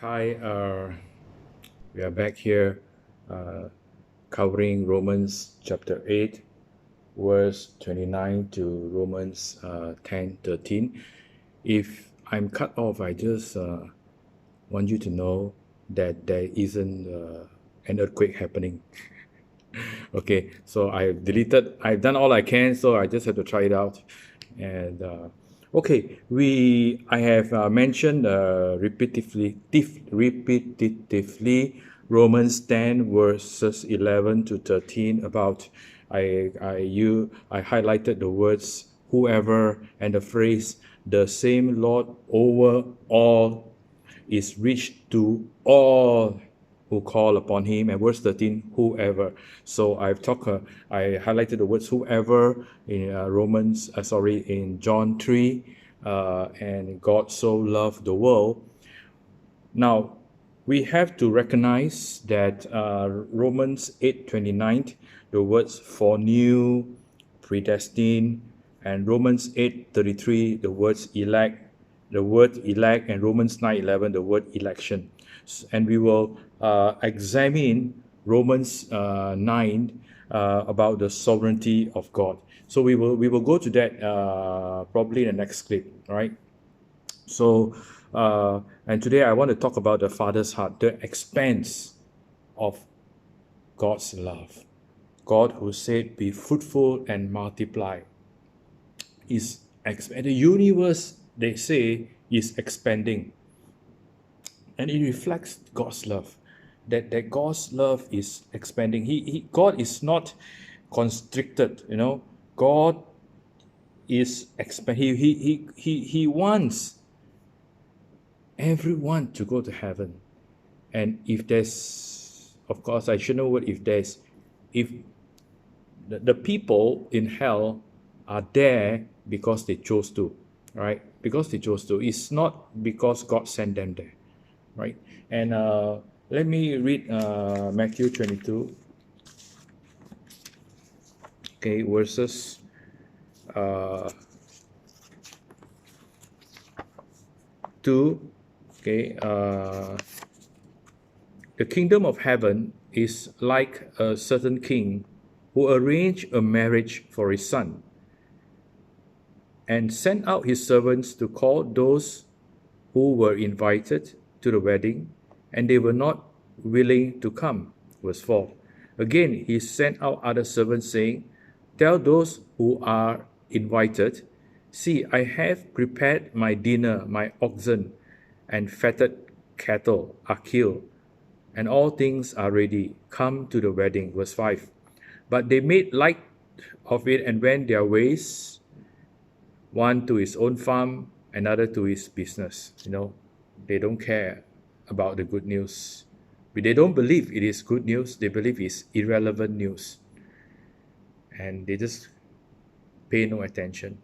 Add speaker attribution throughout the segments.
Speaker 1: Hi, we are back here covering Romans chapter 8, verse 29 to Romans 10:13. If I'm cut off, I just want you to know that there isn't an earthquake happening. Okay, so I've done all I can, so I just have to try it out. And okay, I have mentioned repetitively Romans 10 verses 11 to 13 about I highlighted the words whoever and the phrase the same Lord over all is reached to all who call upon him. And verse 13, whoever. So I highlighted the words whoever in in John 3, and God so loved the world. Now, we have to recognize that Romans 8:29, the words foreknew, predestined, and Romans 8:33, the word elect, and Romans 9:11, the word election. And we will examine Romans 9 about the sovereignty of God. So we will go to that probably in the next clip, right? So, and today I want to talk about the Father's heart, the expanse of God's love. God who said, "Be fruitful and multiply," and the universe, they say, is expanding, and it reflects God's love. That God's love is expanding. God is not constricted. God is expand. He wants everyone to go to heaven. And if there's, of course, I should know what if the people in hell are there because they chose to, right? Because they chose to. It's not because God sent them there, right? And let me read Matthew 22, okay, verses uh, 2, okay. The kingdom of heaven is like a certain king who arranged a marriage for his son and sent out his servants to call those who were invited to the wedding, and they were not willing to come. Verse 4. Again, he sent out other servants, saying, "Tell those who are invited, see, I have prepared my dinner, my oxen and fatted cattle are killed, and all things are ready. Come to the wedding." Verse 5. But they made light of it and went their ways, one to his own farm, another to his business. They don't care about the good news. But they don't believe it is good news, they believe it's irrelevant news. And they just pay no attention.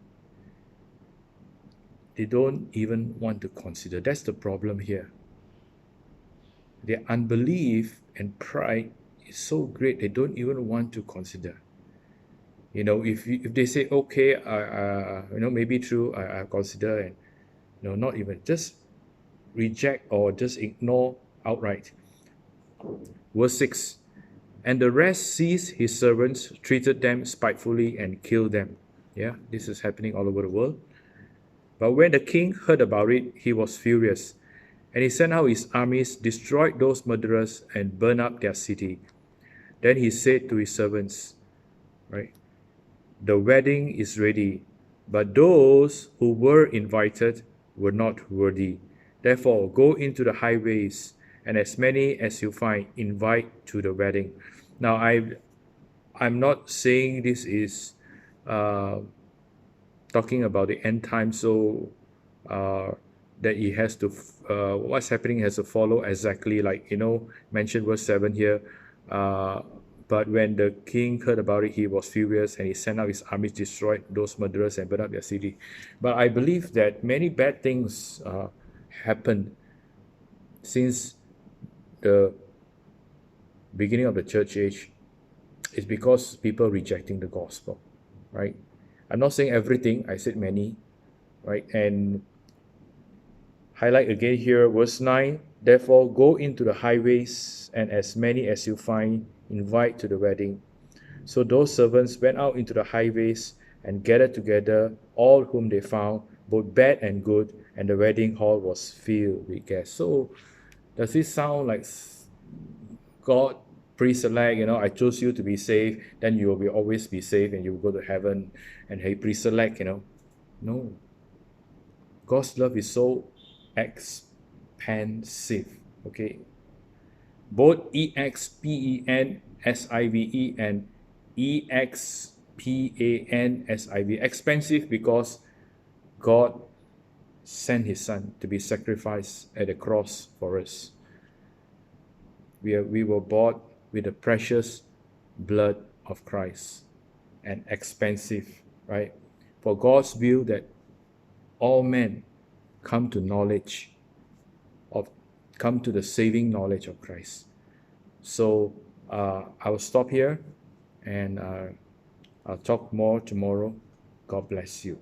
Speaker 1: They don't even want to consider. That's the problem here. Their unbelief and pride is so great, they don't even want to consider. If they say, okay, maybe true, I consider, and not even, just reject or just ignore outright. Verse 6. And the rest seized his servants, treated them spitefully, and killed them. Yeah, this is happening all over the world. But when the king heard about it, he was furious. And he sent out his armies, destroyed those murderers, and burned up their city. Then he said to his servants, right, the wedding is ready, but those who were invited were not worthy. Therefore, go into the highways, and as many as you find, invite to the wedding. Now, I'm not saying this is talking about the end time, so that it has to, what's happening has to follow exactly like, mentioned verse 7 here. But when the king heard about it, he was furious, and he sent out his armies, destroyed those murderers, and burned up their city. But I believe that many bad things happened since the beginning of the church age. It's because people rejecting the gospel, right? I'm not saying everything, I said many, right? And highlight again here, verse 9. Therefore, go into the highways, and as many as you find, invite to the wedding. So those servants went out into the highways and gathered together all whom they found, both bad and good, and the wedding hall was filled with guests. So does this sound like God pre-select, I chose you to be saved, then you will always be saved and you will go to heaven, and He pre-select, No. God's love is so expansive, okay? Both EXPENSIVE and EXPANSIV. Expensive because God sent His Son to be sacrificed at the cross for us. We were bought with the precious blood of Christ. And expensive, right? For God's will that all men come to the saving knowledge of Christ. So I will stop here, and I'll talk more tomorrow. God bless you.